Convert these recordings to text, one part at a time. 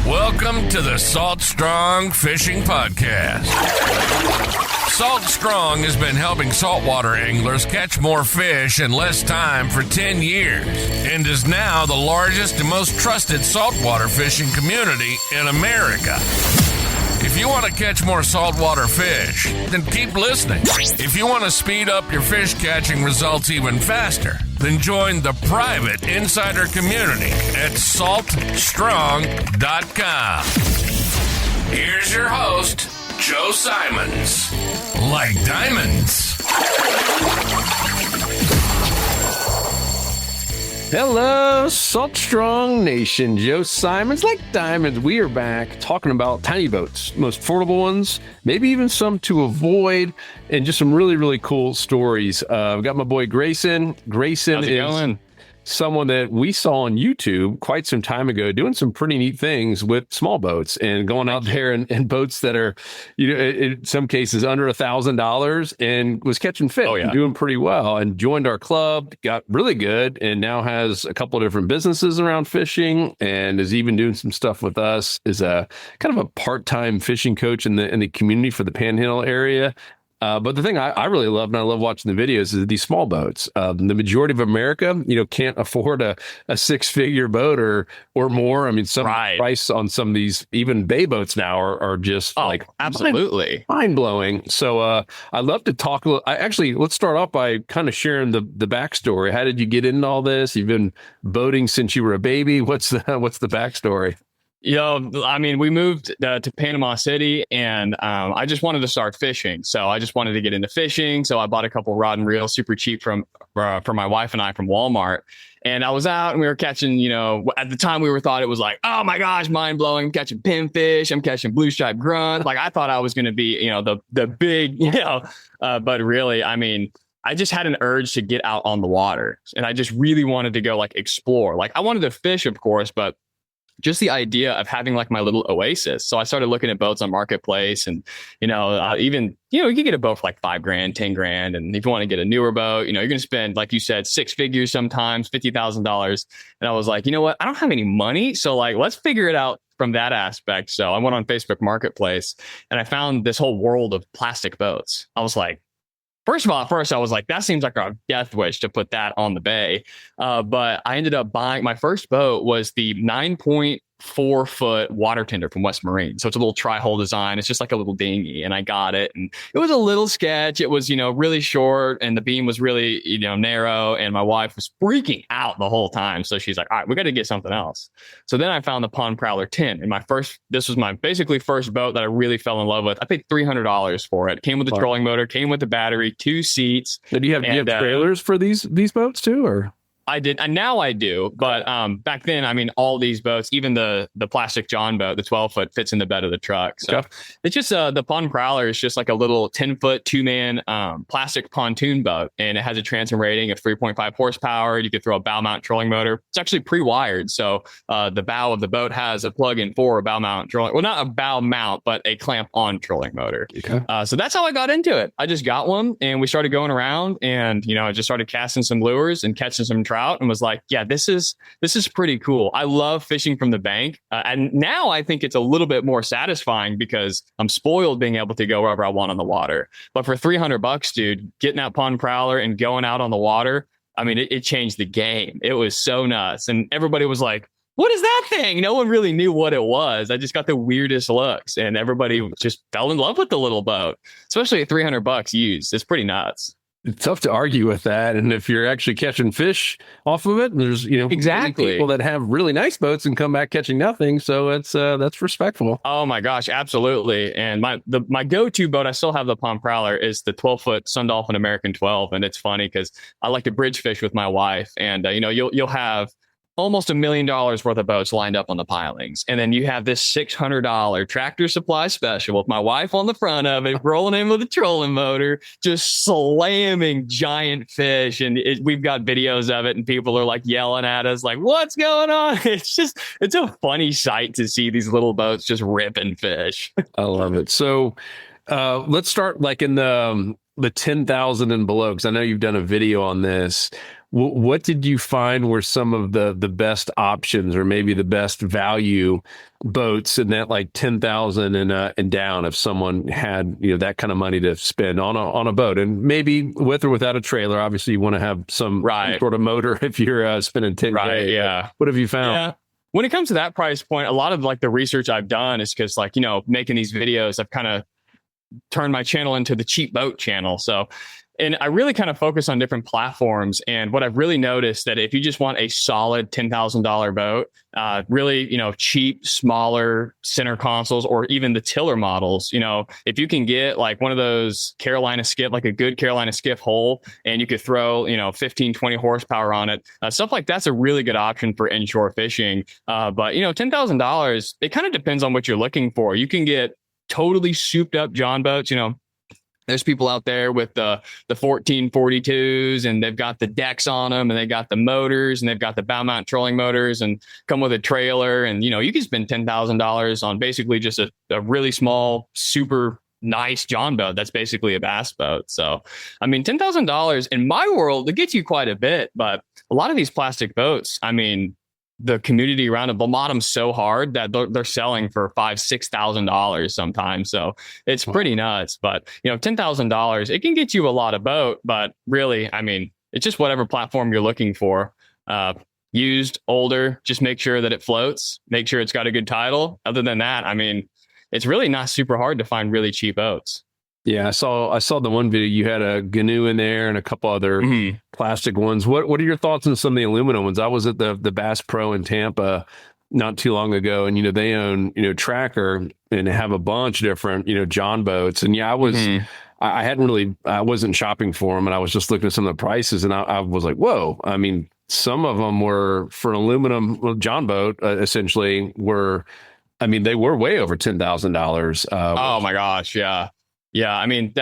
Welcome to the Salt Strong Fishing Podcast. Salt Strong has been helping saltwater anglers catch more fish in less time for 10 years and is now the largest and most trusted saltwater fishing community in America. If you want to catch more saltwater fish, then keep listening. If you want to speed up your fish catching results even faster, then join the private insider community at saltstrong.com. Here's your host, Joe Simons. Like diamonds. Hello, Salt Strong Nation. Joe Simons, like diamonds. We are back talking about tiny boats, most affordable ones, maybe even some to avoid, and just some really, really cool stories. I've got my boy Grayson. Grayson is someone that we saw on YouTube quite some time ago doing some pretty neat things with small boats and going out there in boats that are, in some cases under $1,000, and was catching fish and doing pretty well, and joined our club, got really good, and now has a couple of different businesses around fishing, and is even doing some stuff with us as a kind of a part-time fishing coach in the community for the Panhandle area. But the thing I really love, and I love watching the videos, is these small boats. The majority of America, can't afford a six-figure boat or more. I mean, some price on some of these, even bay boats now, are just absolutely mind-blowing. So I'd love to talk a little. Let's start off by kind of sharing the backstory. How did you get into all this? You've been boating since you were a baby. What's the backstory? We moved to Panama City, and I just wanted to start fishing. So I just wanted to get into fishing. So I bought a couple rod and reel super cheap for my wife and I from Walmart. And I was out and we were catching, at the time we thought it was like, oh my gosh, mind blowing. I'm catching pinfish. I'm catching blue stripe grunt. Like I thought I was going to be, the big, but really, I just had an urge to get out on the water, and I just really wanted to go explore. I wanted to fish, of course, but just the idea of having my little oasis. So I started looking at boats on Marketplace, and, you can get a boat for $5,000, $10,000. And if you want to get a newer boat, you're going to spend, like you said, six figures, sometimes $50,000. And I was like, you know what? I don't have any money. So let's figure it out from that aspect. So I went on Facebook Marketplace and I found this whole world of plastic boats. I was like, First I was like, that seems like a death wish to put that on the bay. But I ended up buying, my first boat was the 9.4-foot water tender from West Marine. So it's a little tri-hull design. It's just like a little dinghy, and I got it. And it was a little sketch. It was, really short, and the beam was really, narrow. And my wife was freaking out the whole time. So she's like, all right, we got to get something else. So then I found the Pond Prowler 10. And this was my basically first boat that I really fell in love with. I paid $300 for it. Came with the trolling motor, came with the battery, 2 seats. So do you have trailers for these boats too, or? I did, and now I do, but back then, all these boats, even the plastic John boat, the 12-foot, fits in the bed of the truck. So It's just the Pond Prowler is just like a little 10-foot, 2-man plastic pontoon boat, and it has a transom rating of 3.5 horsepower. You could throw a bow mount trolling motor. It's actually pre-wired, so the bow of the boat has a plug-in for a bow mount trolling. Well, not a bow mount, but a clamp-on trolling motor. Okay. So that's how I got into it. I just got one, and we started going around, and I just started casting some lures and catching some trout. And was like, yeah, this is pretty cool. I love fishing from the bank. And now I think it's a little bit more satisfying because I'm spoiled being able to go wherever I want on the water. But for $300, dude, getting that Pond Prowler and going out on the water, it changed the game. It was so nuts. And everybody was like, what is that thing? No one really knew what it was. I just got the weirdest looks, and everybody just fell in love with the little boat, especially at $300 used. It's pretty nuts. It's tough to argue with that. And if you're actually catching fish off of it, there's, exactly people that have really nice boats and come back catching nothing. So that's respectful. Oh my gosh, absolutely. And my go-to boat, I still have the Pond Prowler, is the 12-foot Sun Dolphin American 12. And it's funny because I like to bridge fish with my wife, and you'll have almost $1 million worth of boats lined up on the pilings. And then you have this $600 Tractor Supply special with my wife on the front of it, rolling in with a trolling motor, just slamming giant fish. And we've got videos of it, and people are yelling at us like, what's going on? It's a funny sight to see these little boats just ripping fish. I love it. So let's start in the 10,000 and below, because I know you've done a video on this. What did you find were some of the best options, or maybe the best value boats in that like 10,000 and down, if someone had, that kind of money to spend on a boat, and maybe with or without a trailer? Obviously you want to have some sort of motor if you're spending 10K. Right. Yeah. What have you found? Yeah. When it comes to that price point, a lot of like the research I've done is because, like, making these videos, I've kind of turned my channel into the cheap boat channel. So, and I really kind of focus on different platforms. And what I've really noticed that if you just want a solid $10,000 boat, really, cheap, smaller center consoles, or even the tiller models, if you can get like one of those Carolina skiff, like a good Carolina skiff hull, and you could throw, 15, 20 horsepower on it, stuff like that's a really good option for inshore fishing. But, $10,000, it kind of depends on what you're looking for. You can get totally souped up John boats. There's people out there with the 1442s, and they've got the decks on them, and they got the motors, and they've got the bow mount trolling motors, and come with a trailer. And, you can spend $10,000 on basically just a really small, super nice John boat. That's basically a bass boat. So, I mean, $10,000 in my world, it gets you quite a bit. But a lot of these plastic boats, I mean, the community around them, they'll mod them so hard that they're selling for $5,000-$6,000 sometimes. So it's pretty nuts. But, $10,000, it can get you a lot of boat. But really, I mean, it's just whatever platform you're looking for. Used, older, just make sure that it floats, make sure it's got a good title. Other than that, I mean, it's really not super hard to find really cheap boats. Yeah, I saw the one video. You had a GNU in there and a couple other plastic ones. What are your thoughts on some of the aluminum ones? I was at the Bass Pro in Tampa not too long ago, and they own Tracker and have a bunch of different John boats. And yeah, I wasn't shopping for them, and I was just looking at some of the prices, and I was like, whoa! I mean, some of them were for an aluminum John boat, essentially were. I mean, they were way over $10,000. Oh my gosh, yeah. Yeah, I mean,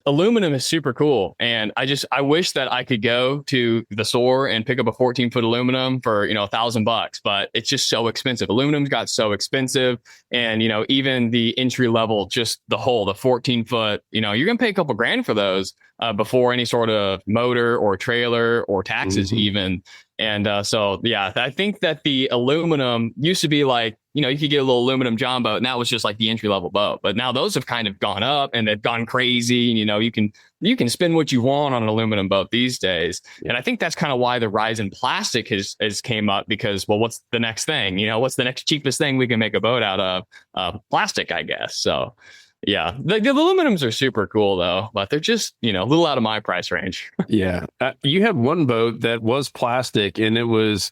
aluminum is super cool. And I wish that I could go to the store and pick up a 14-foot aluminum for, $1,000, but it's just so expensive. Aluminum's got so expensive. And, even the entry level, just the 14-foot, you're going to pay a couple grand for those before any sort of motor or trailer or taxes even. And so, yeah, I think that the aluminum used to be like, you could get a little aluminum John boat, and that was just like the entry level boat. But now those have kind of gone up, and they've gone crazy. And, you can spend what you want on an aluminum boat these days. Yeah. And I think that's kind of why the rise in plastic has came up, because, well, what's the next thing? What's the next cheapest thing we can make a boat out of? Plastic, I guess. So, yeah, the aluminums are super cool though, but they're just, a little out of my price range. Yeah. You had one boat that was plastic, and it was,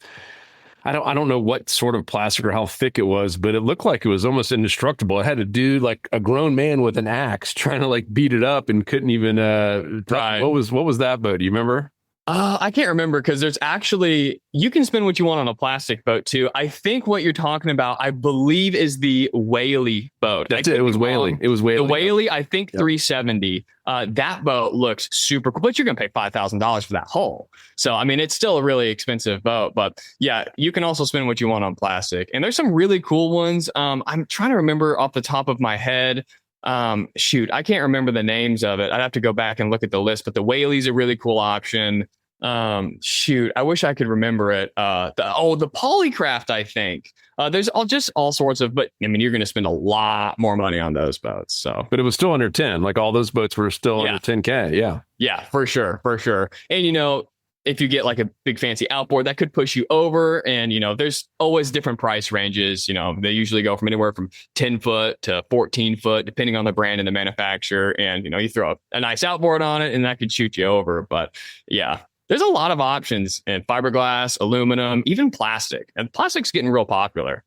I don't know what sort of plastic or how thick it was, but it looked like it was almost indestructible. It had a dude, like a grown man with an axe, trying to like beat it up and couldn't even, right. What was that boat? Do you remember? I can't remember, because there's actually, you can spend what you want on a plastic boat too. I think what you're talking about, I believe, is the Whaley boat. That's it. It was Whaley. It was Whaley. The Whaley, I think 370. That boat looks super cool, but you're going to pay $5,000 for that hull. So, I mean, it's still a really expensive boat, but yeah, you can also spend what you want on plastic. And there's some really cool ones. I'm trying to remember off the top of my head. Shoot, I can't remember the names of it. I'd have to go back and look at the list, but the Whaley's a really cool option. Shoot, I wish I could remember it. The Polycraft, I think. There's all sorts of, but I mean, you're going to spend a lot more money on those boats. So, but it was still under 10. Like all those boats were still under 10K. Yeah. Yeah, for sure. And if you get like a big fancy outboard, that could push you over. And, there's always different price ranges. They usually go from anywhere from 10 foot to 14 foot, depending on the brand and the manufacturer. And, you throw a nice outboard on it, and that could shoot you over. But yeah, there's a lot of options in fiberglass, aluminum, even plastic. And plastic's getting real popular.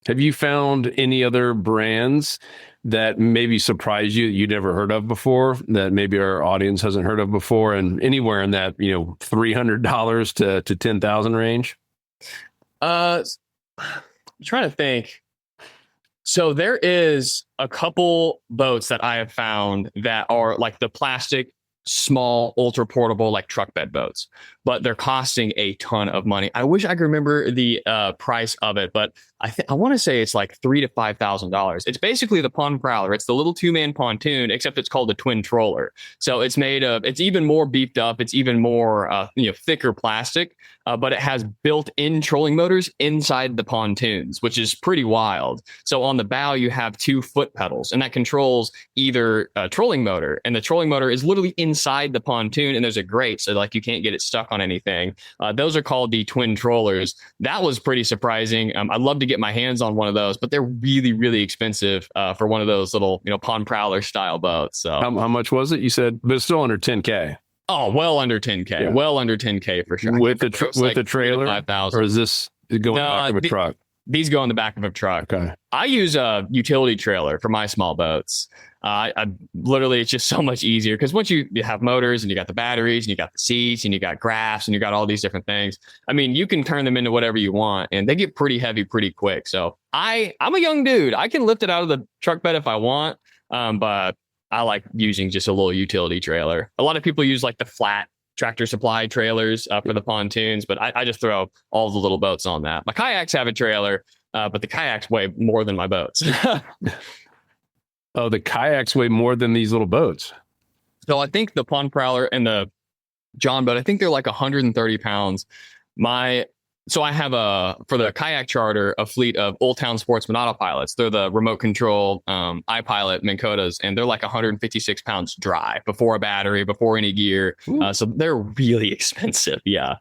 Have you found any other brands that maybe surprised you that you'd never heard of before, that maybe our audience hasn't heard of before, and anywhere in that, $300 to 10,000 range? I'm trying to think. So there is a couple boats that I have found that are like the plastic small, ultra portable, like truck bed boats, but they're costing a ton of money. I wish I could remember the price of it, but I want to say it's like $3,000 to $5,000. It's basically the pond prowler. It's the little 2-man pontoon, except it's called a twin troller. So it's made of, it's even more beefed up. It's even more, thicker plastic, but it has built-in trolling motors inside the pontoons, which is pretty wild. So on the bow, you have 2 foot pedals, and that controls either a trolling motor, and the trolling motor is literally inside the pontoon, and there's a grate, so like you can't get it stuck on anything. Those are called the twin trollers. That was pretty surprising. I'd love to get my hands on one of those, but they're really, really expensive for one of those little, pond prowler style boats. So how much was it? You said, but it's still under 10K. Oh, well under 10K. Yeah. Well under 10K for sure. With the trailer, 5,000. Or is this going in the back of a truck? These go in the back of a truck. Okay. I use a utility trailer for my small boats. I literally, it's just so much easier because once you have motors and you got the batteries and you got the seats and you got graphs and you got all these different things, I mean, you can turn them into whatever you want, and they get pretty heavy pretty quick. So I'm a young dude. I can lift it out of the truck bed if I want, but I like using just a little utility trailer. A lot of people use like the flat Tractor Supply trailers for the pontoons, but I just throw all the little boats on that. My kayaks have a trailer, but the kayaks weigh more than my boats. Oh, the kayaks weigh more than these little boats. So I think the pond prowler and the John boat, I think they're like 130 pounds. So I have for the kayak charter, a fleet of Old Town Sportsman autopilots. They're the remote control iPilot Minn Kotas, and they're like 156 pounds dry before a battery, before any gear. So they're really expensive. Yeah.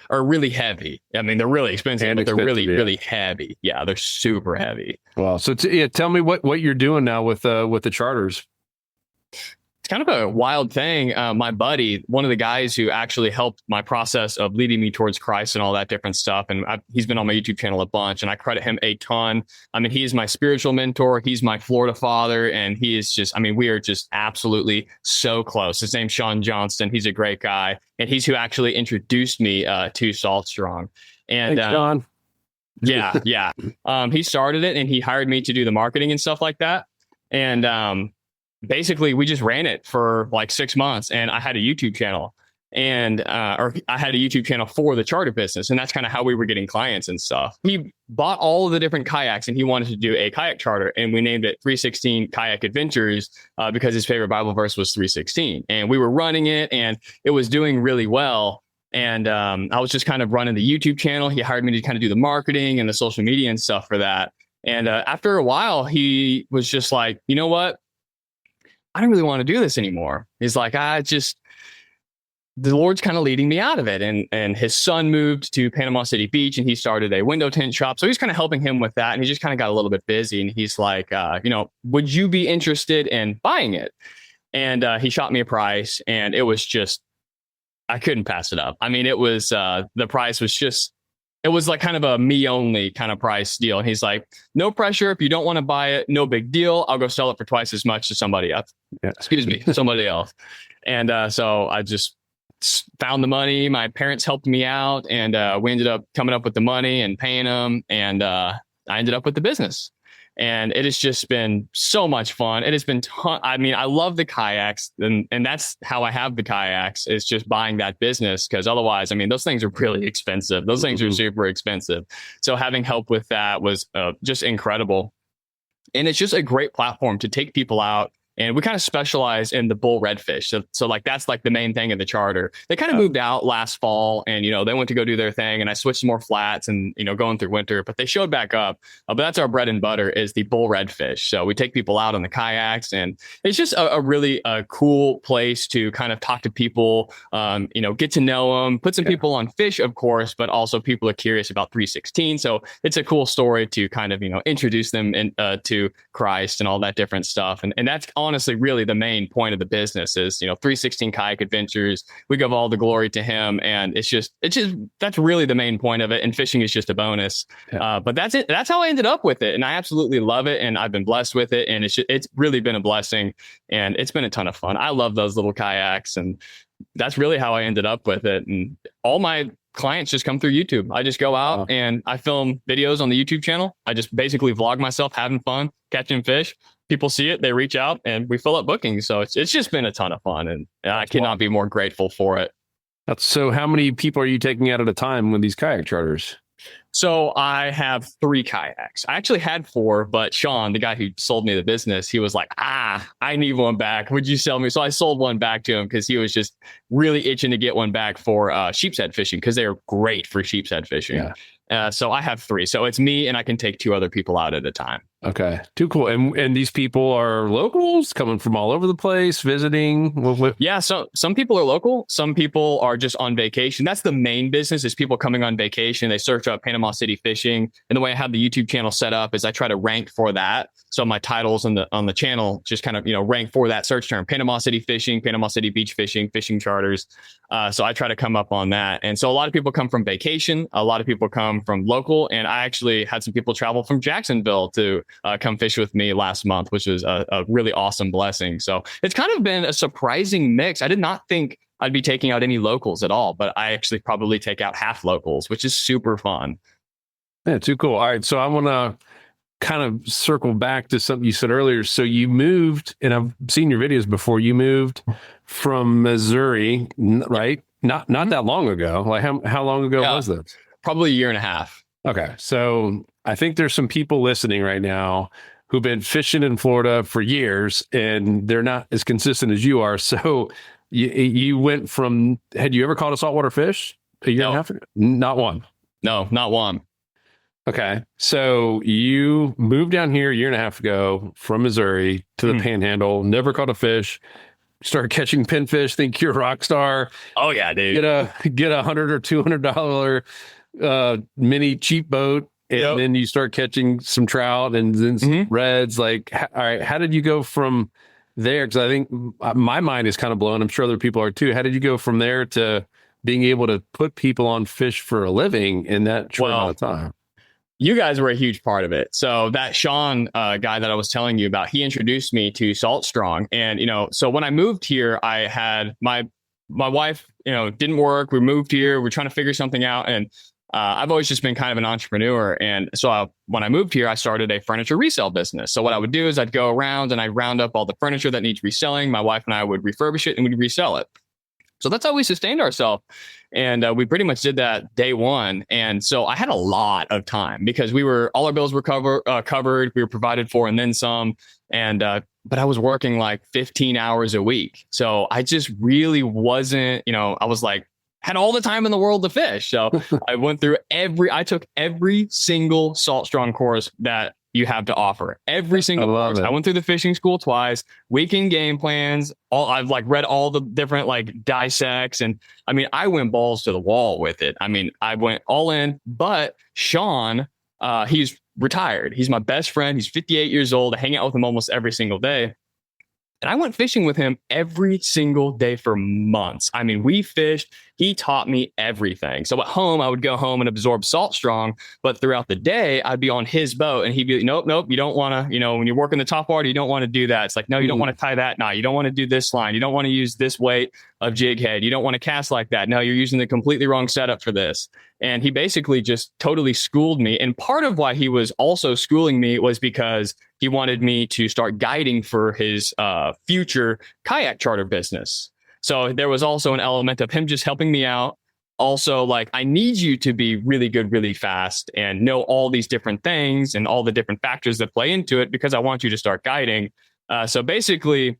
Really heavy. I mean, they're really expensive, but they're really, really heavy. Yeah. They're super heavy. Wow. So tell me what you're doing now with the charters. It's kind of a wild thing. My buddy, one of the guys who actually helped my process of leading me towards Christ and all that different stuff. And he's been on my YouTube channel a bunch, and I credit him a ton. I mean, he is my spiritual mentor. He's my Florida father. And he is just, I mean, we are just absolutely so close. His name's Sean Johnston. He's a great guy. And he's who actually introduced me to Salt Strong. And thanks, Sean. Yeah. He started it, and he hired me to do the marketing and stuff like that. And, basically, we just ran it for like 6 months, and I had a YouTube channel, or I had a YouTube channel for the charter business. And that's kind of how we were getting clients and stuff. He bought all of the different kayaks, and he wanted to do a kayak charter, and we named it 316 Kayak Adventures because his favorite Bible verse was 316. And we were running it, and it was doing really well. And I was just kind of running the YouTube channel. He hired me to kind of do the marketing and the social media and stuff for that. And after a while, he was just like, you know what? I don't really want to do this anymore. He's like, the Lord's kind of leading me out of it. And his son moved to Panama City Beach, and he started a window tint shop. So he's kind of helping him with that. And he just kind of got a little bit busy. And he's like, would you be interested in buying it? And he shot me a price, and it was just, I couldn't pass it up. I mean, it was, the price was just, it was like kind of a me only kind of price deal. And he's like, no pressure. If you don't want to buy it, no big deal. I'll go sell it for twice as much to somebody else. Yeah. Somebody else. And so I just found the money. My parents helped me out, and we ended up coming up with the money and paying them. And I ended up with the business. And it has just been so much fun. It has been I mean, I love the kayaks, and that's how I have the kayaks, is just buying that business. Because otherwise, I mean, those things are really expensive. Those things are super expensive. So having help with that was just incredible. And it's just a great platform to take people out. And we kind of specialize in the bull redfish. So like, that's like the main thing in the charter. They kind of moved out last fall, and, they went to go do their thing, and I switched to more flats and, going through winter, but they showed back up. But that's our bread and butter, is the bull redfish. So we take people out on the kayaks, and it's just a really cool place to kind of talk to people, get to know them, put some people on fish, of course, but also people are curious about 316. So it's a cool story to kind of, introduce them to Christ and all that different stuff. And that's honestly really the main point of the business is, 316 Kayak Adventures. We give all the glory to him, and it's just that's really the main point of it. And fishing is just a bonus. Yeah. But that's it. That's how I ended up with it, and I absolutely love it, and I've been blessed with it, and it's really been a blessing, and it's been a ton of fun. I love those little kayaks, and that's really how I ended up with it. And all my clients just come through YouTube. I just go out and I film videos on the YouTube channel. I just basically vlog myself having fun, catching fish. people see it, they reach out, and we fill up bookings. So it's just been a ton of fun, and I cannot be more grateful for it. So how many people are you taking out at a time with these kayak charters? So I have 3 kayaks. I actually had 4, but Sean, the guy who sold me the business, he was like, I need one back. Would you sell me? So I sold one back to him because he was just really itching to get one back for sheepshead fishing, because they're great for sheepshead fishing. Yeah. So I have 3. So it's me, and I can take 2 other people out at a time. Okay, too cool. And these people are locals coming from all over the place, visiting. Yeah, so some people are local. Some people are just on vacation. That's the main business, is people coming on vacation. They search up Panama City fishing. And the way I have the YouTube channel set up is I try to rank for that. So my titles on the channel just kind of, rank for that search term: Panama City fishing, Panama City beach fishing, fishing charters. So I try to come up on that. And so a lot of people come from vacation. A lot of people come from local. And I actually had some people travel from Jacksonville to come fish with me last month, which was a really awesome blessing. So it's kind of been a surprising mix. I did not think I'd be taking out any locals at all, but I actually probably take out half locals, which is super fun. Yeah, too cool. All right, so I want to kind of circle back to something you said earlier. So you moved, and I've seen your videos before. You moved from Missouri, right? Not that long ago. Like how long ago was this? Probably a year and a half. Okay, so I think there's some people listening right now who've been fishing in Florida for years, and they're not as consistent as you are. So you went from, had you ever caught a saltwater fish a year and a half ago? Not one. No, not one. Okay. So you moved down here a year and a half ago from Missouri to the Panhandle, never caught a fish, started catching pinfish, think you're a rock star. Oh yeah, dude. Get $100 or $200 mini cheap boat, and then you start catching some trout and then some reds. Like, all right, how did you go from there? Because I think my mind is kind of blown. I'm sure other people are too. How did you go from there to being able to put people on fish for a living in that short amount of time? You guys were a huge part of it. So that Sean guy that I was telling you about, he introduced me to Salt Strong. And, so when I moved here, I had my wife, didn't work. We moved here. We're trying to figure something out. And I've always just been kind of an entrepreneur. And so when I moved here, I started a furniture resale business. So what I would do is I'd go around and I'd round up all the furniture that needs reselling. My wife and I would refurbish it and we'd resell it. So that's how we sustained ourselves. And we pretty much did that day one. And so I had a lot of time because all our bills were covered. We were provided for and then some. And but I was working like 15 hours a week. So I just really wasn't, I was like, had all the time in the world to fish. So I took every single Salt Strong course that you have to offer. Every single course. I went through the fishing school twice, weekend game plans. I've read all the different dissects. And I mean, I went balls to the wall with it. I mean, I went all in, but Sean, he's retired. He's my best friend. He's 58 years old. I hang out with him almost every single day. And I went fishing with him every single day for months. I mean, we fished. He taught me everything. So at home, I would go home and absorb Salt Strong. But throughout the day, I'd be on his boat and he'd be like, nope, you don't want to, when you're working the top water, you don't want to do that. It's like, no, you don't want to tie that knot. You don't want to do this line. You don't want to use this weight of jig head. You don't want to cast like that. No, you're using the completely wrong setup for this. And he basically just totally schooled me. And part of why he was also schooling me was because he wanted me to start guiding for his future kayak charter business. So there was also an element of him just helping me out. Also, I need you to be really good, really fast and know all these different things and all the different factors that play into it because I want you to start guiding. So basically,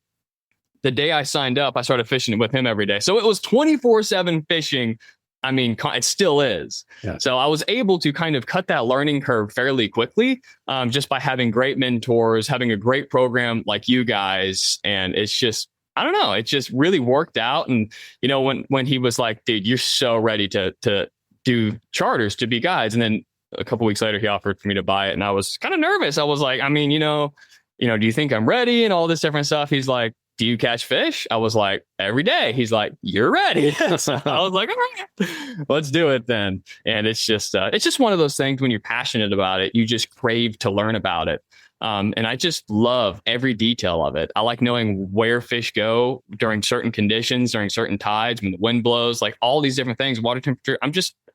the day I signed up, I started fishing with him every day. So it was 24/7 fishing. I mean, it still is. Yeah. So I was able to kind of cut that learning curve fairly quickly just by having great mentors, having a great program like you guys. And it's just, I don't know, it just really worked out. And, when he was like, dude, you're so ready to do charters, to be guides. And then a couple weeks later, he offered for me to buy it. And I was kind of nervous. I was like, I mean, do you think I'm ready? And all this different stuff. He's like, do you catch fish? I was like, every day. He's like, you're ready. So I was like, all right, let's do it then. And it's just one of those things when you're passionate about it, you just crave to learn about it. And I just love every detail of it. I like knowing where fish go during certain conditions, during certain tides, when the wind blows, all these different things, water temperature.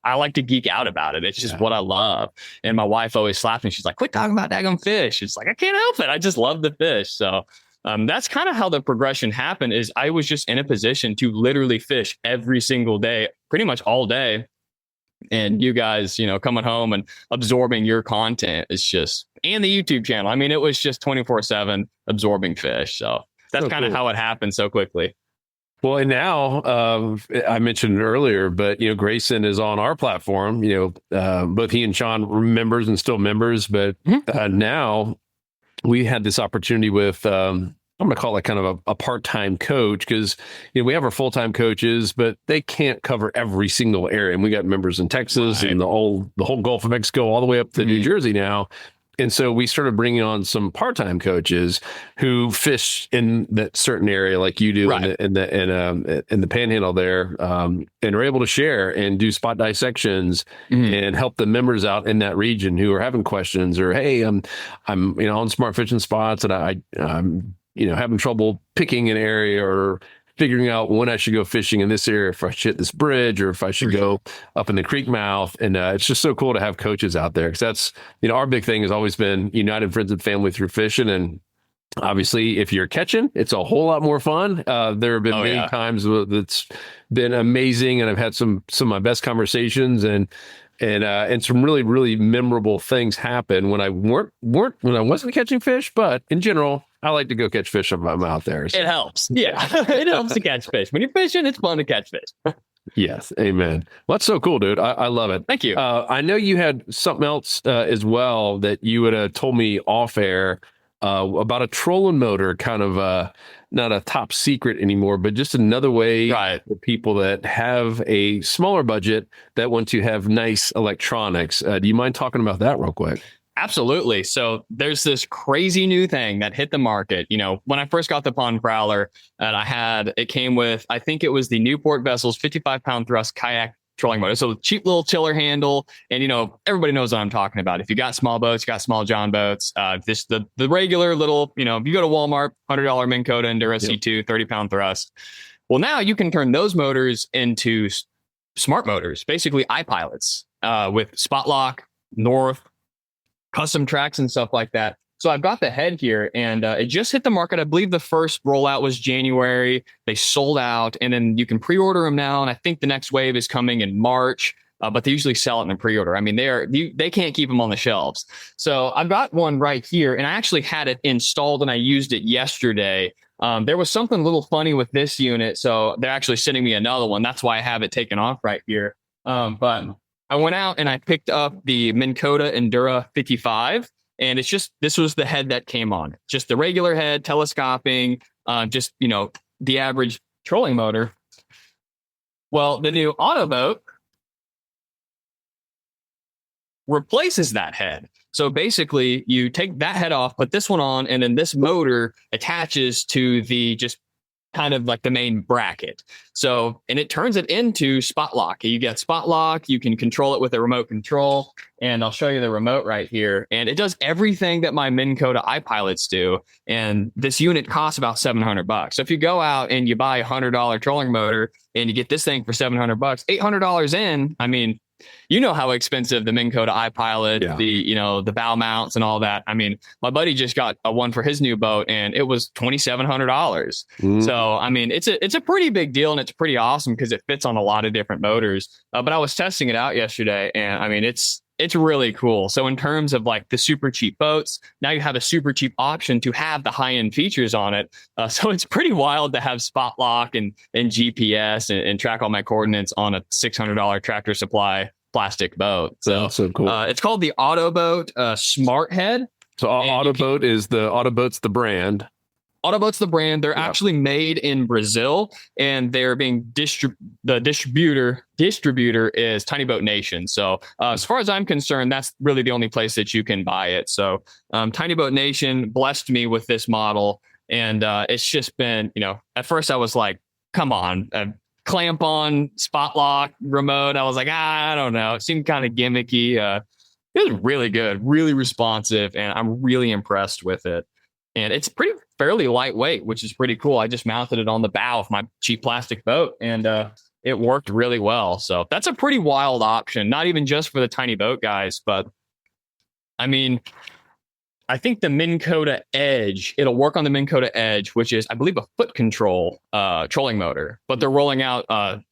I like to geek out about it. It's just what I love. And my wife always slaps me. She's like, quit talking about daggum fish. It's like, I can't help it. I just love the fish. So that's kind of how the progression happened. Is I was just in a position to literally fish every single day, pretty much all day. And you guys, coming home and absorbing your content is just, and the YouTube channel. I mean, it was just 24/7 absorbing fish. So that's kind of how it happened so quickly. Well, and now I mentioned it earlier, but Grayson is on our platform. Both he and Sean were members and still members, but now we had this opportunity with I'm going to call it kind of a part-time coach, because we have our full-time coaches, but they can't cover every single area. And we got members in Texas and the whole Gulf of Mexico, all the way up to New Jersey now. And so we started bringing on some part-time coaches who fish in that certain area, like you do in the Panhandle there, and are able to share and do spot dissections and help the members out in that region who are having questions, or hey, I'm on smart fishing spots and I'm having trouble picking an area or figuring out when I should go fishing in this area, if I should hit this bridge or if I should go up in the creek mouth. And it's just so cool to have coaches out there, because that's, our big thing has always been united friends and family through fishing. And obviously, if you're catching, it's a whole lot more fun. There have been many times that's been amazing, and I've had some of my best conversations and some really, really memorable things happen when I wasn't catching fish. But in general, I like to go catch fish if I'm out there. So. It helps. Yeah, it helps to catch fish. When you're fishing, it's fun to catch fish. Yes. Amen. Well, that's so cool, dude. I love it. Thank you. I know you had something else as well that you would have told me off air about a trolling motor, kind of not a top secret anymore, but just another way for people that have a smaller budget that want to have nice electronics. Do you mind talking about that real quick? Absolutely. So there's this crazy new thing that hit the market. When I first got the Pond Prowler, and it came with, I think it was the Newport Vessels 55-pound thrust kayak trolling motor. So cheap little tiller handle. And, everybody knows what I'm talking about. If you got small boats, you got small John boats, the regular little, if you go to Walmart, $100 Minn Kota Endura C2, 30-pound thrust. Well, now you can turn those motors into smart motors, basically iPilots, with spot lock, north, custom tracks and stuff like that. So I've got the head here, and it just hit the market. I believe the first rollout was January. They sold out, and then you can pre-order them now. And I think the next wave is coming in March, but they usually sell it in a pre-order. I mean, they can't keep them on the shelves. So I've got one right here, and I actually had it installed and I used it yesterday. There was something a little funny with this unit, so they're actually sending me another one. That's why I have it taken off right here. But I went out and I picked up the Minn Kota Endura 55, and this was the head that came on. Just the regular head, telescoping, the average trolling motor. Well, the new Autoboat replaces that head. So basically, you take that head off, put this one on, and then this motor attaches to the just kind of like the main bracket. So, and it turns it into spot lock. You get spot lock, you can control it with a remote control, and I'll show you the remote right here. And it does everything that my Minn Kota iPilots do. And this unit costs about $700. So if you go out and you buy a $100 trolling motor and you get this thing for $700, $800 in, I mean, you know how expensive the Minn Kota iPilot, the bow mounts and all that. I mean, my buddy just got a one for his new boat, and it was $2,700. So, I mean, it's a pretty big deal, and it's pretty awesome because it fits on a lot of different motors. But I was testing it out yesterday, and I mean, it's really cool. So in terms of like the super cheap boats, now you have a super cheap option to have the high end features on it. So it's pretty wild to have spot lock and GPS and track all my coordinates on a $600 Tractor Supply plastic boat. So that's so cool. It's called the Autoboat Smart Head. So Autoboat's the brand. Autoboat's the brand. They're actually made in Brazil, and they're being the distributor is Tiny Boat Nation. So as far as I'm concerned, that's really the only place that you can buy it. So Tiny Boat Nation blessed me with this model, and it's just been, at first I was like, come on, clamp on, spot lock, remote. I was like, I don't know. It seemed kind of gimmicky. It was really good, really responsive, and I'm really impressed with it. And it's fairly lightweight, which is pretty cool. I just mounted it on the bow of my cheap plastic boat, and it worked really well. So that's a pretty wild option, not even just for the tiny boat guys, but I mean, I think the Minn Kota Edge, it'll work on the Minn Kota Edge, which is, I believe, a foot control trolling motor. But they're rolling out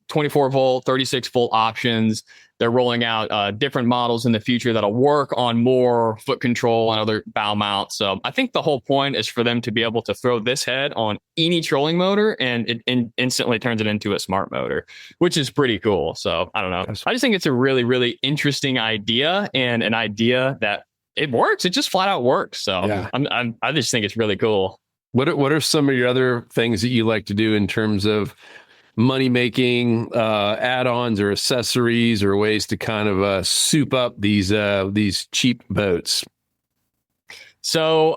24 volt, 36 volt options. They're rolling out different models in the future that'll work on more foot control and other bow mounts. So I think the whole point is for them to be able to throw this head on any trolling motor and it instantly turns it into a smart motor, which is pretty cool. So I don't know. I just think it's a really, really interesting idea and an idea that it works. It just flat out works. So yeah. I just think it's really cool. What are some of your other things that you like to do in terms of money making, add-ons or accessories or ways to kind of soup up these cheap boats? So,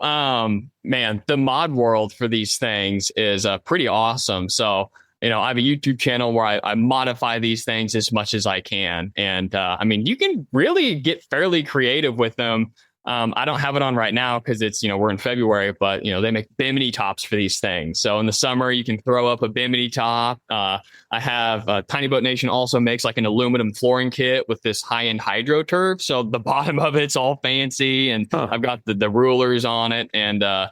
man, the mod world for these things is pretty awesome. So, I have a YouTube channel where I modify these things as much as I can. And I mean, you can really get fairly creative with them. I don't have it on right now because it's, we're in February, but, they make bimini tops for these things. So in the summer, you can throw up a bimini top. I have Tiny Boat Nation also makes like an aluminum flooring kit with this high-end hydro turf. So the bottom of it's all fancy and I've got the rulers on it. And I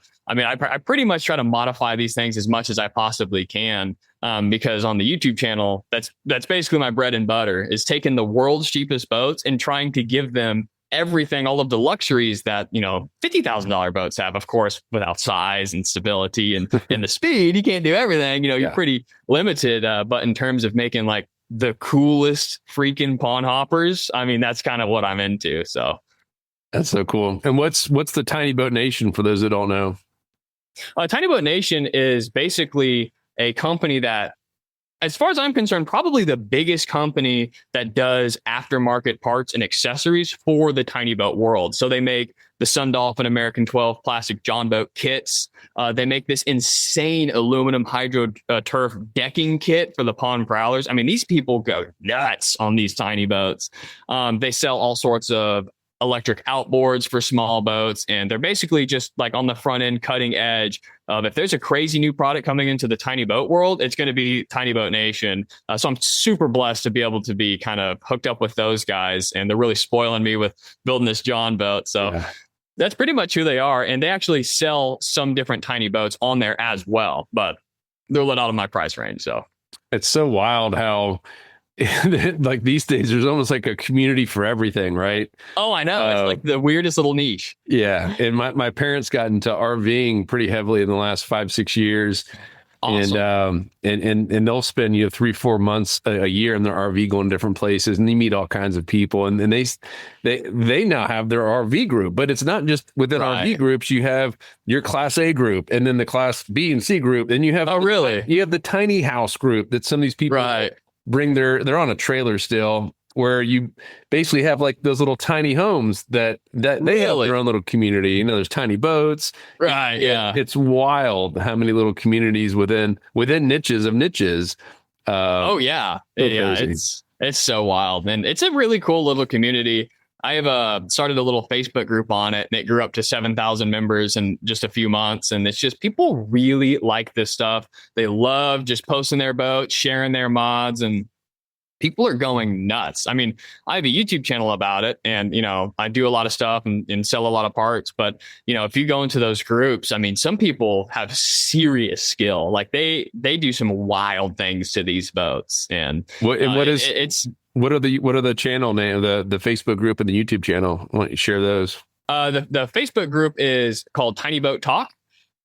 pretty much try to modify these things as much as I possibly can. Because on the YouTube channel, that's basically my bread and butter, is taking the world's cheapest boats and trying to give them everything, all of the luxuries that, $50,000 boats have, of course, without size and stability and the speed. You can't do everything, you're pretty limited. But in terms of making like the coolest freaking pond hoppers, I mean, that's kind of what I'm into. So that's so cool. And what's the Tiny Boat Nation for those that don't know? Tiny Boat Nation is basically a company that, as far as I'm concerned, probably the biggest company that does aftermarket parts and accessories for the tiny boat world. So they make the Sun Dolphin American 12 plastic John boat kits. They make this insane aluminum hydro turf decking kit for the pond prowlers. I mean, these people go nuts on these tiny boats. They sell all sorts of electric outboards for small boats, and they're basically just like on the front end cutting edge of, if there's a crazy new product coming into the tiny boat world, it's going to be Tiny Boat Nation. So I'm super blessed to be able to be kind of hooked up with those guys, and they're really spoiling me with building this John boat. So that's pretty much who they are, and they actually sell some different tiny boats on there as well, but they're a little out of my price range. So it's so wild how like these days there's almost like a community for everything, right? Oh, I know. It's like the weirdest little niche. Yeah. And my parents got into RVing pretty heavily in the last 5-6 years. Awesome. And they'll spend 3-4 months a year in their RV going to different places, and they meet all kinds of people, and they now have their RV group. But it's not just within RV groups. You have your Class A group, and then the Class B and C group, and you have you have the tiny house group that some of these people bring they're on a trailer still, where you basically have like those little tiny homes that they have their own little community. There's tiny boats. Right. Yeah. It's wild how many little communities within niches of niches. Oh yeah. Yeah. It's so wild. And it's a really cool little community. I have started a little Facebook group on it, and it grew up to 7,000 members in just a few months. And it's just, people really like this stuff. They love just posting their boats, sharing their mods, and people are going nuts. I mean, I have a YouTube channel about it, and, I do a lot of stuff and sell a lot of parts. But, if you go into those groups, I mean, some people have serious skill. Like they do some wild things to these boats. And what are the channel name, the Facebook group and the YouTube channel? Why don't you share those? The Facebook group is called Tiny Boat Talk,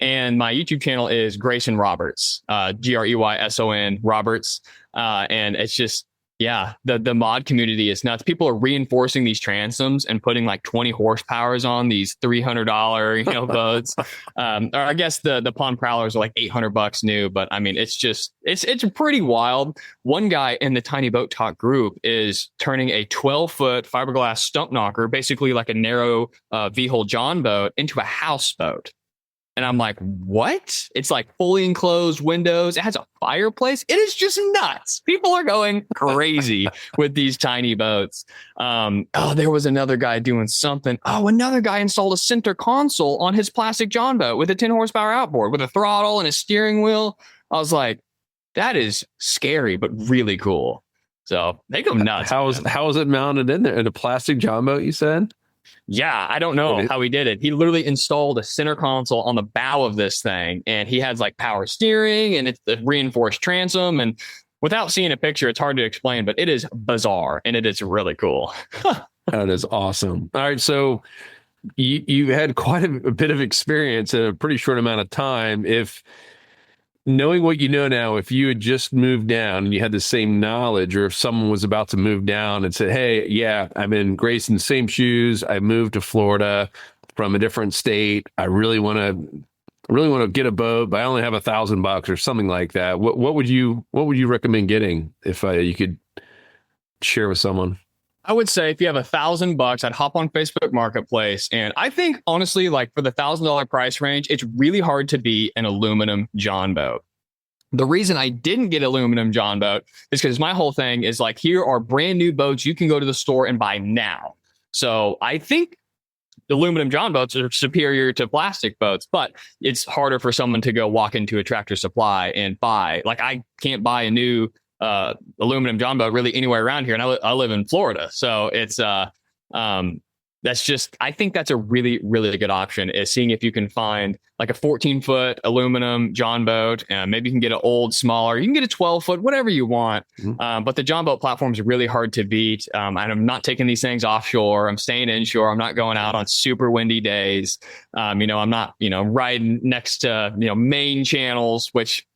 and my YouTube channel is Grayson Roberts, Greyson Roberts. And it's just, the mod community is nuts. People are reinforcing these transoms and putting like 20 horsepowers on these $300, boats. Or I guess the pond prowlers are like $800 new, but I mean, it's pretty wild. One guy in the Tiny Boat Talk group is turning a 12-foot fiberglass stump knocker, basically like a narrow V-hull John boat, into a houseboat. And I'm like, what? It's like fully enclosed windows. It has a fireplace. It is just nuts. People are going crazy with these tiny boats. There was another guy doing something. Another guy installed a center console on his plastic John boat with a 10 horsepower outboard with a throttle and a steering wheel. I was like, That is scary, but really cool. So they go nuts. How is it mounted in there? In a plastic John boat, you said? Yeah, I don't know how he did it. He literally installed a center console on the bow of this thing, and he has like power steering and it's the reinforced transom. And without seeing a picture, it's hard to explain, but it is bizarre and it is really cool. That is awesome. All right, so you had quite a bit of experience in a pretty short amount of time. If knowing what you know now, if you had just moved down and you had the same knowledge, or if someone was about to move down and said, hey, yeah, I'm in Grayson's same shoes, I moved to Florida from a different state, I really want to get a boat, but I only have $1,000 or something like that, what would you recommend getting if you could share with someone? I would say if you have $1,000, I'd hop on Facebook Marketplace. And I think honestly, like for the $1,000 price range, it's really hard to beat an aluminum John boat. The reason I didn't get aluminum John boat is because my whole thing is like, here are brand new boats you can go to the store and buy now. So I think aluminum John boats are superior to plastic boats, but it's harder for someone to go walk into a Tractor Supply and buy. Like I can't buy a new aluminum John boat really anywhere around here, and I live in Florida, so it's that's just, I think that's a really, really good option, is seeing if you can find like a 14-foot aluminum John boat, and maybe you can get an old, smaller, you can get a 12-foot, whatever you want. But the John boat platform is really hard to beat. And I'm not taking these things offshore. I'm staying inshore. I'm not going out on super windy days. I'm not, riding next to, main channels, which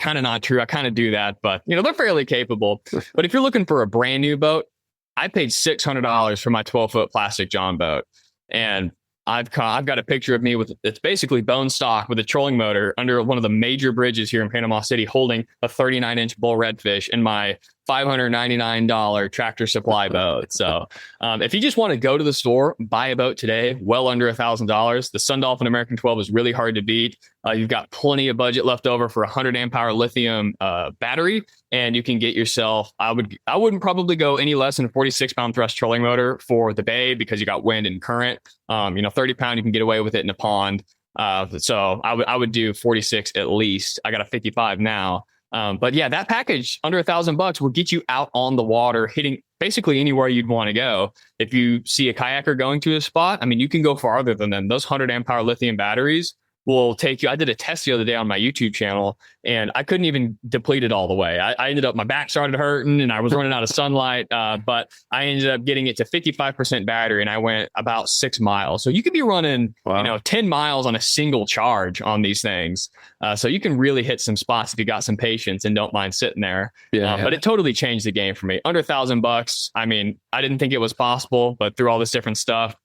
kind of not true. I kind of do that, but they're fairly capable. But if you're looking for a brand new boat, I paid $600 for my 12-foot plastic John boat, and I've got a picture of me with, it's basically bone stock with a trolling motor under one of the major bridges here in Panama City, holding a 39-inch bull redfish in my $599 Tractor Supply boat. So if you just want to go to the store, buy a boat today, well under $1,000, the Sun Dolphin American 12 is really hard to beat. You've got plenty of budget left over for a 100 amp hour lithium battery, and you can get yourself, I wouldn't probably go any less than a 46 pound thrust trolling motor for the bay, because you got wind and current. 30 pound, you can get away with it in a pond. So I would do 46 at least. I got a 55 now. But yeah, that package under $1,000 will get you out on the water, hitting basically anywhere you'd want to go. If you see a kayaker going to a spot, I mean, you can go farther than them. Those 100 amp hour lithium batteries will take you. I did a test the other day on my YouTube channel, and I couldn't even deplete it all the way. I ended up, my back started hurting and I was running out of sunlight, but I ended up getting it to 55% battery, and I went about 6 miles. So you could be running, 10 miles on a single charge on these things. So you can really hit some spots if you got some patience and don't mind sitting there. But it totally changed the game for me. Under $1,000. I mean, I didn't think it was possible, but through all this different stuff,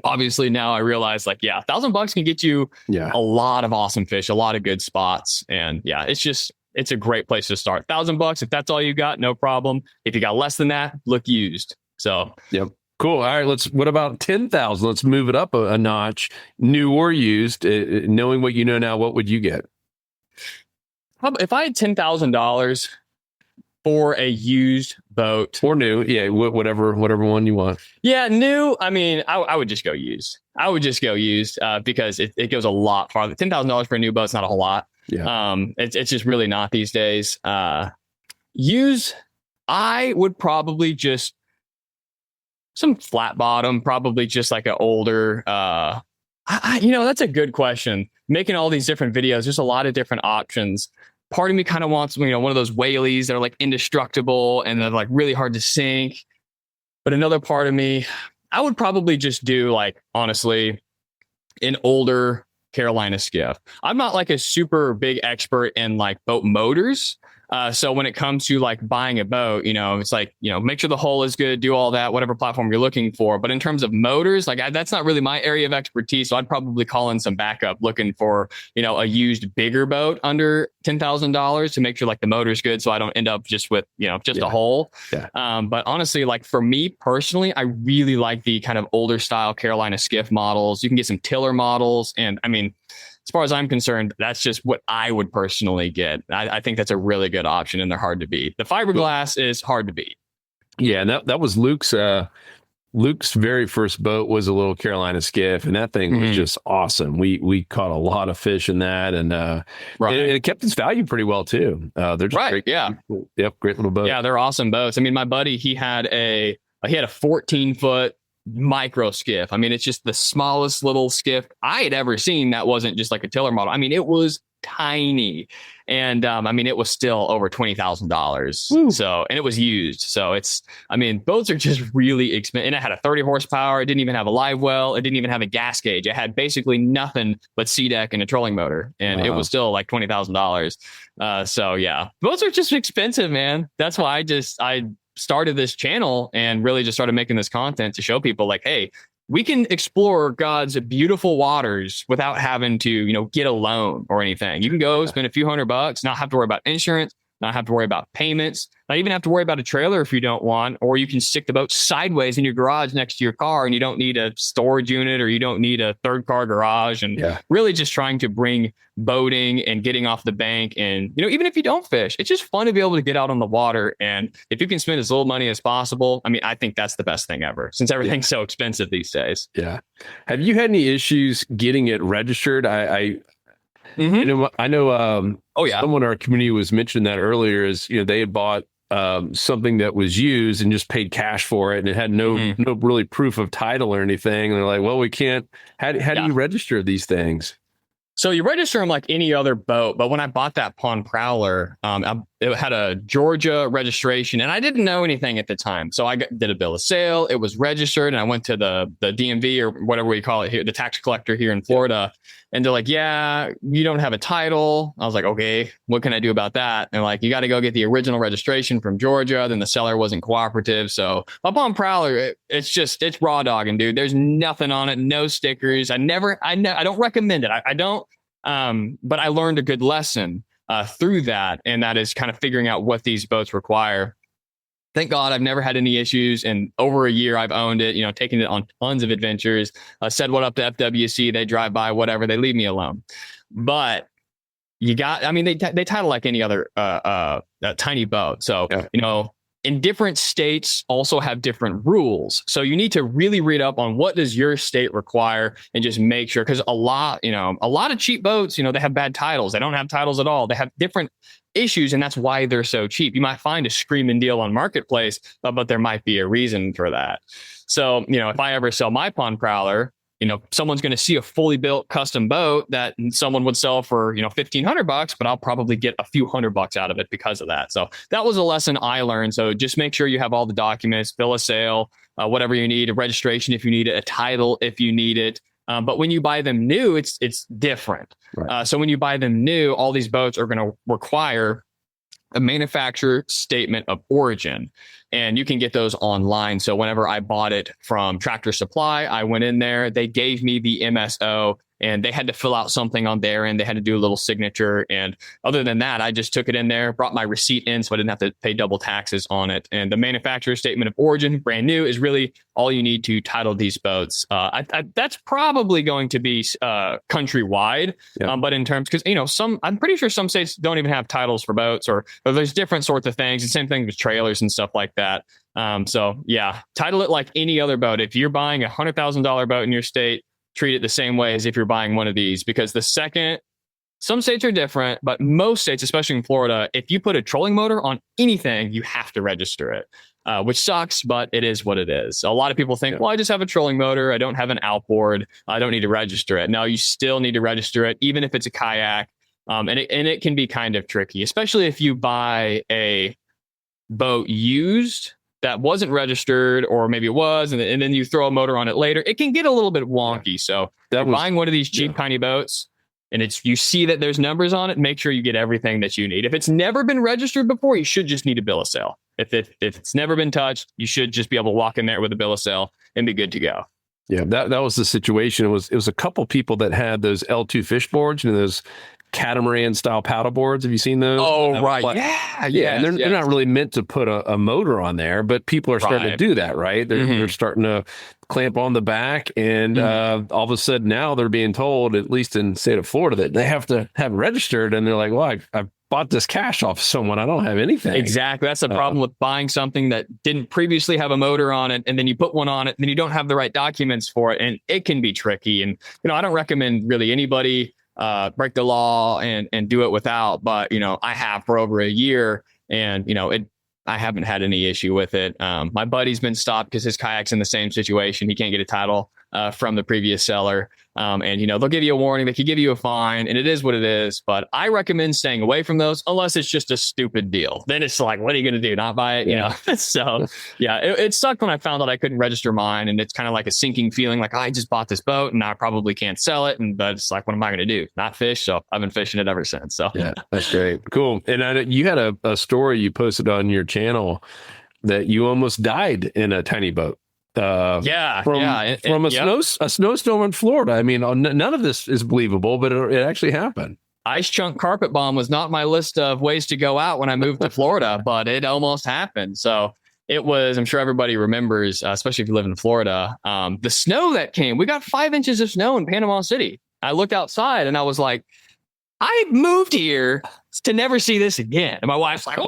obviously now I realize, like, yeah, $1,000 can get you a lot of awesome fish, a lot of good spots. And yeah, it's a great place to start. $1,000, if that's all you got, no problem. If you got less than that, look used. So yep. Cool. All right, what about 10,000? Let's move it up a notch, new or used. Knowing what you know now, what would you get? If I had $10,000 for a used boat or new, whatever one you want. Yeah, new. I mean, I would just go used. Because it goes a lot farther. $10,000 for a new boat's not a whole lot. Yeah. It's just really not these days. Used, I would probably just some flat bottom, probably just like an older. That's a good question. Making all these different videos, there's a lot of different options. Part of me kind of wants, one of those whaleys that are like indestructible and they're like really hard to sink. But another part of me, I would probably just do, like, honestly, an older Carolina skiff. I'm not like a super big expert in like boat motors. So when it comes to like buying a boat, it's like, make sure the hull is good, do all that, whatever platform you're looking for. But in terms of motors, like that's not really my area of expertise. So I'd probably call in some backup looking for, a used bigger boat under $10,000 to make sure like the motor's good. So I don't end up just with, a hull. Yeah. But honestly, like for me personally, I really like the kind of older style Carolina skiff models. You can get some tiller models. And I mean, as far as I'm concerned, that's just what I would personally get. I think that's a really good option, and they're hard to beat. The fiberglass is hard to beat. Yeah, and that was Luke's Luke's very first boat was a little Carolina skiff, and that thing was just awesome. We caught a lot of fish in that, and it kept its value pretty well too. They're just great. Yeah. Yep. Great little boat. Yeah. They're awesome boats. I mean, my buddy, he had a 14-foot micro skiff. I mean, it's just the smallest little skiff I had ever seen that wasn't just like a tiller model. I mean, it was tiny. And I mean, it was still over $20,000. So, and it was used. So boats are just really expensive. And it had a 30 horsepower. It didn't even have a live well. It didn't even have a gas gauge. It had basically nothing but sea deck and a trolling motor. And it was still like $20,000. So yeah, boats are just expensive, man. That's why I started this channel and really just started making this content to show people like, hey, we can explore God's beautiful waters without having to, get a loan or anything. You can go spend a few $100, not have to worry about insurance, not have to worry about payments, not even have to worry about a trailer if you don't want, or you can stick the boat sideways in your garage next to your car and you don't need a storage unit or you don't need a third car garage. And really just trying to bring boating and getting off the bank. And, even if you don't fish, it's just fun to be able to get out on the water. And if you can spend as little money as possible, I mean, I think that's the best thing ever since everything's so expensive these days. Yeah. Have you had any issues getting it registered? I know someone in our community was mentioning that earlier is, they had bought something that was used and just paid cash for it. And it had no really proof of title or anything. And they're like, well, we can't, how do you register these things? So you register them like any other boat. But when I bought that Pond Prowler, it had a Georgia registration and I didn't know anything at the time. So I did a bill of sale. It was registered and I went to the DMV or whatever we call it here, the tax collector here in Florida. And they're like, yeah, you don't have a title. I was like, okay, what can I do about that? And they're like, you got to go get the original registration from Georgia. Then the seller wasn't cooperative. So my Pond Prowler, it's raw dogging, dude. There's nothing on it. No stickers. I don't recommend it. I don't. But I learned a good lesson through that. And that is kind of figuring out what these boats require. Thank God I've never had any issues. And over a year I've owned it, taking it on tons of adventures. Said what up to FWC. They drive by, whatever. They leave me alone. But they title like any other tiny boat. So, in different states also have different rules. So you need to really read up on what does your state require and just make sure, because a lot of cheap boats, they have bad titles. They don't have titles at all. They have different issues and that's why they're so cheap. You might find a screaming deal on Marketplace, but there might be a reason for that. So, if I ever sell my Pond Prowler, someone's going to see a fully built custom boat that someone would sell for, $1,500, but I'll probably get a few $100 out of it because of that. So that was a lesson I learned. So just make sure you have all the documents, bill of sale, whatever you need, a registration if you need it, a title if you need it. But when you buy them new, it's different. Right. So when you buy them new, all these boats are going to require a manufacturer statement of origin. And you can get those online. So whenever I bought it from Tractor Supply, I went in there, they gave me the MSO and they had to fill out something on there and they had to do a little signature. And other than that, I just took it in there, brought my receipt in so I didn't have to pay double taxes on it. And the manufacturer statement of origin, brand new, is really all you need to title these boats. That's probably going to be countrywide. Yeah. But in terms, because, I'm pretty sure some states don't even have titles for boats or there's different sorts of things. The same thing with trailers and stuff like that. So yeah, title it like any other boat. If you're buying $100,000 boat in your state, treat it the same way as if you're buying one of these, because some states are different, but most states, especially in Florida, if you put a trolling motor on anything, you have to register it, which sucks, but it is what it is. A lot of people think, well, I just have a trolling motor. I don't have an outboard. I don't need to register it. No, you still need to register it, even if it's a kayak. And it can be kind of tricky, especially if you buy a boat used that wasn't registered, or maybe it was, and then you throw a motor on it later. It can get a little bit wonky. So buying one of these cheap, tiny boats, and you see that there's numbers on it, make sure you get everything that you need. If it's never been registered before, you should just need a bill of sale. If it's never been touched, you should just be able to walk in there with a bill of sale and be good to go. Yeah, that was the situation. It was a couple people that had those L2 fish boards, those catamaran style paddle boards. Have you seen those? Oh, right. Yeah. And they're not really meant to put a motor on there, but people are starting to do that, right? They're starting to clamp on the back, and all of a sudden now they're being told, at least in the state of Florida, that they have to have registered, and they're like, well, I bought this cash off someone. I don't have anything. Exactly. That's the problem with buying something that didn't previously have a motor on it, and then you put one on it, and then you don't have the right documents for it, and it can be tricky. And, I don't recommend really anybody break the law and do it without, but, I have for over a year, and, I haven't had any issue with it. My buddy's been stopped because his kayak's in the same situation. He can't get a title from the previous seller. And, they'll give you a warning. They could give you a fine, and it is what it is. But I recommend staying away from those unless it's just a stupid deal. Then it's like, what are you going to do? Not buy it? So, yeah, it sucked when I found out I couldn't register mine. And it's kind of like a sinking feeling, like, I just bought this boat and I probably can't sell it. But it's like, what am I going to do? Not fish. So I've been fishing it ever since. So, yeah, that's great. Cool. And you had a story you posted on your channel that you almost died in a tiny boat. From a snowstorm in Florida. I mean, none of this is believable, but it actually happened. Ice chunk carpet bomb was not my list of ways to go out when I moved to Florida, but it almost happened. So it was, I'm sure everybody remembers, especially if you live in Florida, the snow that came. We got 5 inches of snow in Panama City. I looked outside and I was like, I moved here to never see this again. And my wife's like,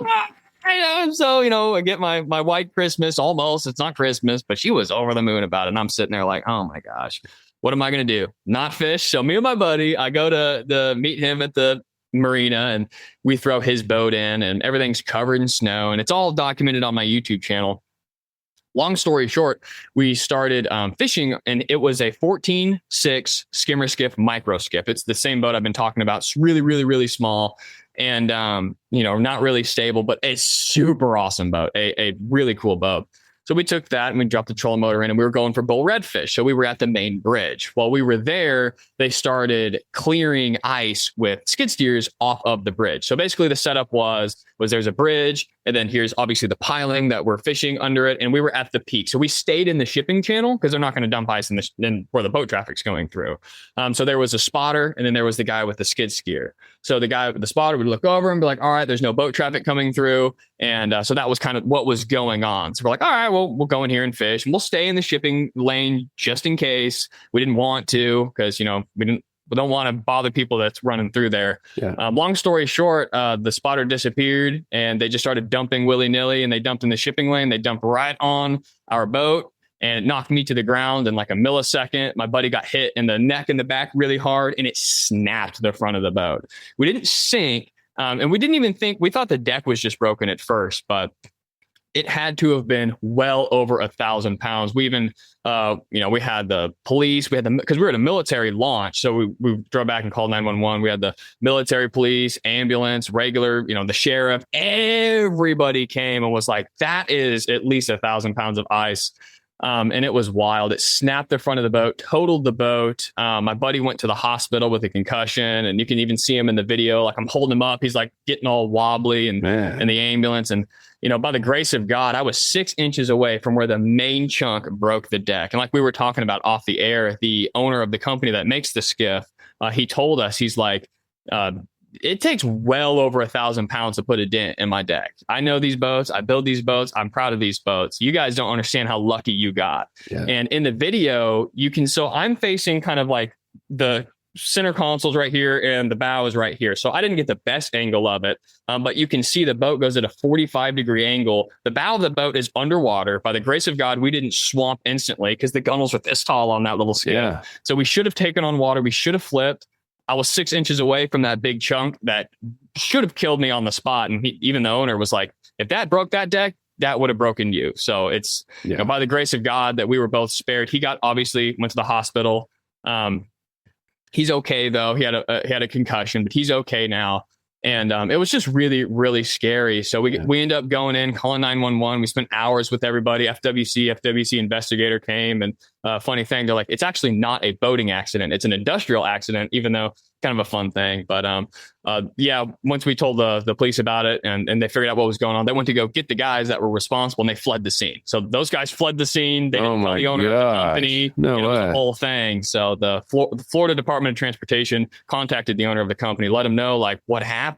so, I get my white Christmas almost. It's not Christmas, but she was over the moon about it. And I'm sitting there like, oh my gosh, what am I going to do? Not fish. So me and my buddy, I go to meet him at the marina, and we throw his boat in, and everything's covered in snow, and it's all documented on my YouTube channel. Long story short, we started fishing, and it was a 14.6 skimmer skiff micro skiff. It's the same boat I've been talking about. It's really, really, really small. And, not really stable, but a super awesome boat, a really cool boat. So we took that and we dropped the trolling motor in, and we were going for bull redfish. So we were at the main bridge. While we were there, they started clearing ice with skid steers off of the bridge. So basically the setup was there's a bridge, and then here's obviously the piling that we're fishing under it. And we were at the peak. So we stayed in the shipping channel because they're not going to dump ice in where the boat traffic's going through. So there was a spotter, and then there was the guy with the skid steer. So the guy with the spotter would look over and be like, all right, there's no boat traffic coming through. And so that was kind of what was going on. So we're like, all right, well, we'll go in here and fish, and we'll stay in the shipping lane just in case. We didn't want to because, we don't want to bother people that's running through there. Yeah. Long story short, the spotter disappeared, and they just started dumping willy-nilly, and they dumped in the shipping lane. They dumped right on our boat, and it knocked me to the ground in like a millisecond. My buddy got hit in the neck and the back really hard, and it snapped the front of the boat. We didn't sink, and we didn't even think, we thought the deck was just broken at first, but it had to have been well over 1,000 pounds. We even, we had the police, because we were at a military launch. So we drove back and called 911. We had the military police, ambulance, regular, the sheriff, everybody came and was like, that is at least 1,000 pounds of ice. And it was wild. It snapped the front of the boat, totaled the boat. My buddy went to the hospital with a concussion, and you can even see him in the video. Like, I'm holding him up. He's like getting all wobbly and in the ambulance. And, by the grace of God, I was 6 inches away from where the main chunk broke the deck. And like we were talking about off the air, the owner of the company that makes the skiff, he told us, he's like, it takes well over 1,000 pounds to put a dent in my deck. I know these boats. I build these boats. I'm proud of these boats. You guys don't understand how lucky you got. Yeah. And in the video, so I'm facing kind of like the center console's right here and the bow is right here. So I didn't get the best angle of it, but you can see the boat goes at a 45-degree angle. The bow of the boat is underwater. By the grace of God, we didn't swamp instantly because the gunnels were this tall on that little scale. Yeah. So we should have taken on water. We should have flipped. I was 6 inches away from that big chunk that should have killed me on the spot. And even the owner was like, if that broke that deck, that would have broken you. So it's by the grace of God that we were both spared. He obviously went to the hospital. He's okay though. He had a concussion, but he's okay now. And it was just really, really scary. So we ended up going in, calling 911. We spent hours with everybody. FWC investigator came, and funny thing, they're like, it's actually not a boating accident. It's an industrial accident, even though kind of a fun thing. But once we told the police about it and they figured out what was going on, they went to go get the guys that were responsible, and they fled the scene. So those guys fled the scene. They didn't tell the owner of the company. No way. It was the whole thing. So the Florida Department of Transportation contacted the owner of the company, let him know like what happened.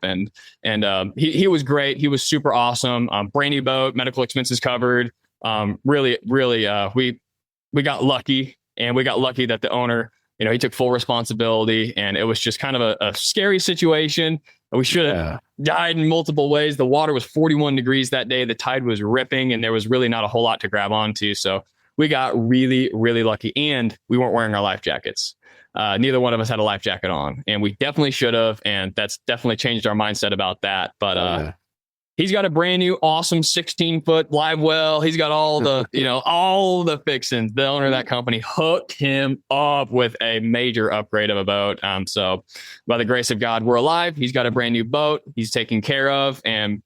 And he was great. He was super awesome. Brand new boat, medical expenses covered. Really, really, we got lucky, and we got lucky that the owner, he took full responsibility, and it was just kind of a scary situation. We should have died in multiple ways. The water was 41 degrees that day. The tide was ripping, and there was really not a whole lot to grab onto. So we got really, really lucky, and we weren't wearing our life jackets. Neither one of us had a life jacket on, and we definitely should have. And that's definitely changed our mindset about that. But he's got a brand new, awesome 16-foot live well. He's got all the, all the fixings. The owner of that company hooked him up with a major upgrade of a boat. So by the grace of God, we're alive. He's got a brand new boat. He's taken care of, and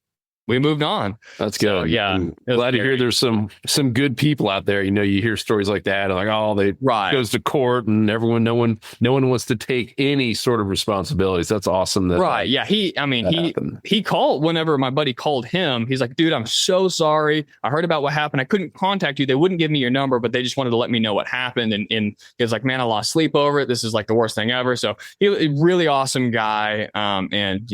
we moved on. That's good. So, yeah. Glad to hear there's some good people out there. You hear stories like that, like, they goes to court, and no one wants to take any sort of responsibilities. That's awesome. Yeah. He called whenever my buddy called him. He's like, dude, I'm so sorry. I heard about what happened. I couldn't contact you. They wouldn't give me your number, but they just wanted to let me know what happened. And he was like, man, I lost sleep over it. This is like the worst thing ever. So he was a really awesome guy. And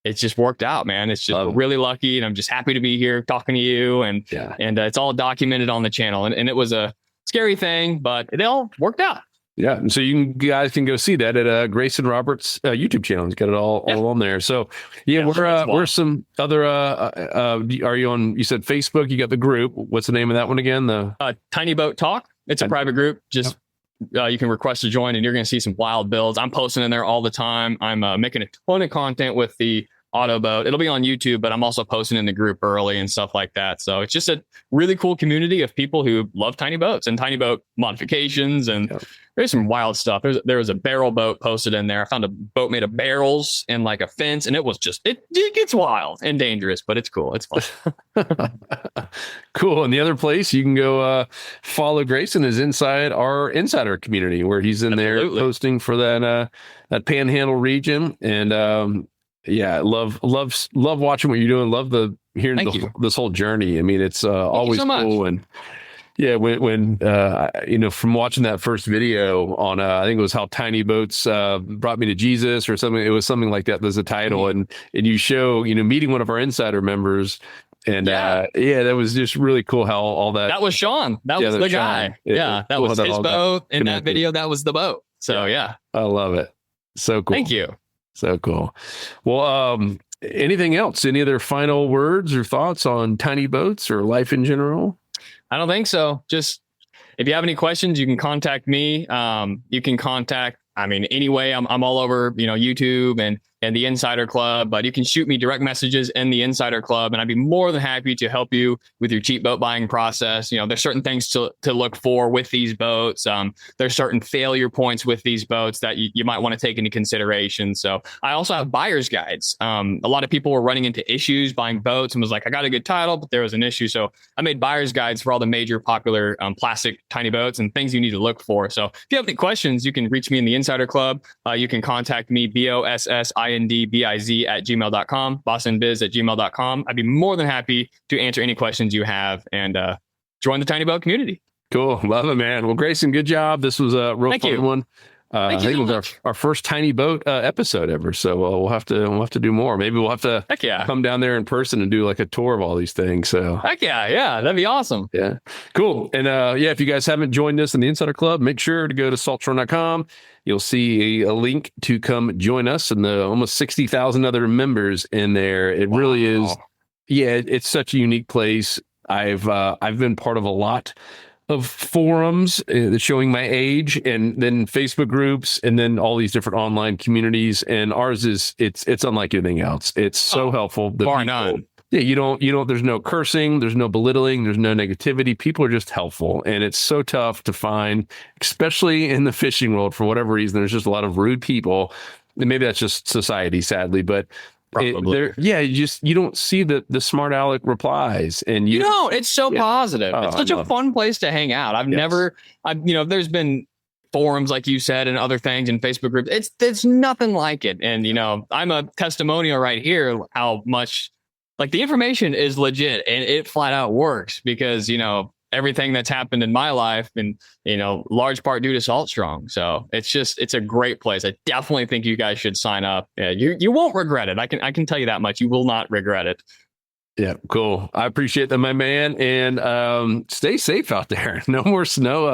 it just worked out, man. It's just really lucky, and I'm just happy to be here talking to you, and it's all documented on the channel, and it was a scary thing, but it all worked out. Yeah, and so guys can go see that at Grayson Roberts YouTube channel. He's got it all on there. So we're some other. Are you on? You said Facebook. You got the group. What's the name of that one again? The Tiny Boat Talk. It's a private group. Just you can request to join, and you're going to see some wild builds. I'm posting in there all the time. I'm making a ton of content with the auto boat. It'll be on YouTube, but I'm also posting in the group early and stuff like that. So it's just a really cool community of people who love tiny boats and tiny boat modifications. And there's some wild stuff. There was a barrel boat posted in there. I found a boat made of barrels and like a fence, and it was just, it gets wild and dangerous, but it's cool. It's fun. Cool. And the other place you can go follow Grayson is inside our insider community, where he's in there posting for that Panhandle region. And love watching what you're doing. Love hearing this whole journey. I mean, it's always cool. And when from watching that first video on I think it was how tiny boats brought me to Jesus or something. It was something like that. There's a title, and you show meeting one of our insider members. And that was just really cool how all that. That was Sean. That was the guy. That was his boat in that video. That was the boat. So I love it. So cool. Thank you. So cool. Well, anything else? Any other final words or thoughts on tiny boats or life in general? I don't think so. Just if you have any questions, you can contact me. You can contact, anyway, I'm all over, YouTube and the Insider Club, but you can shoot me direct messages in the Insider Club, and I'd be more than happy to help you with your cheap boat buying process. There's certain things to look for with these boats. There's certain failure points with these boats that you might want to take into consideration. So I also have buyer's guides. A lot of people were running into issues buying boats and was like, I got a good title, but there was an issue. So I made buyer's guides for all the major popular plastic tiny boats and things you need to look for. So if you have any questions, you can reach me in the Insider Club. You can contact me, bossindbiz@gmail.com, bossindbiz@gmail.com. I'd be more than happy to answer any questions you have and join the tiny boat community. Cool. Love it, man. Well, Grayson, good job. This was a real fun one. I think it was our first tiny boat episode ever. So we'll have to do more. Maybe we'll have to come down there in person and do like a tour of all these things. So that'd be awesome. Yeah, cool. And if you guys haven't joined us in the Insider Club, make sure to go to saltstrong.com. You'll see a link to come join us and the almost 60,000 other members in there. It really is. Yeah, it's such a unique place. I've been part of a lot of forums showing my age, and then Facebook groups, and then all these different online communities. And ours it's unlike anything else. It's so helpful. Bar none. Yeah, you don't, there's no cursing, there's no belittling, there's no negativity. People are just helpful. And it's so tough to find, especially in the fishing world, for whatever reason. There's just a lot of rude people. And maybe that's just society, sadly, but you don't see the smart aleck replies, and it's so positive. It's such a fun place to hang out. There's been forums, like you said, and other things in Facebook groups. It's nothing like it. And, I'm a testimonial right here, how much the information is legit and it flat out works because, everything that's happened in my life and, large part due to Salt Strong. So it's a great place. I definitely think you guys should sign up. Yeah, you won't regret it. I can tell you that much. You will not regret it. Yeah, cool. I appreciate that, my man. And stay safe out there. No more snow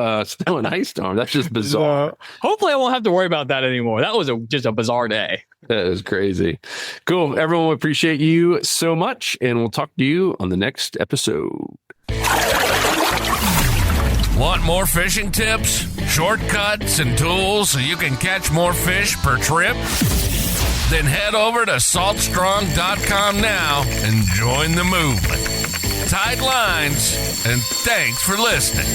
and ice storm. That's just bizarre. Hopefully I won't have to worry about that anymore. That was just a bizarre day. That is crazy. Cool. Everyone, we appreciate you so much. And we'll talk to you on the next episode. Want more fishing tips, shortcuts, and tools so you can catch more fish per trip? Then head over to saltstrong.com now and join the movement. Tight lines, and thanks for listening.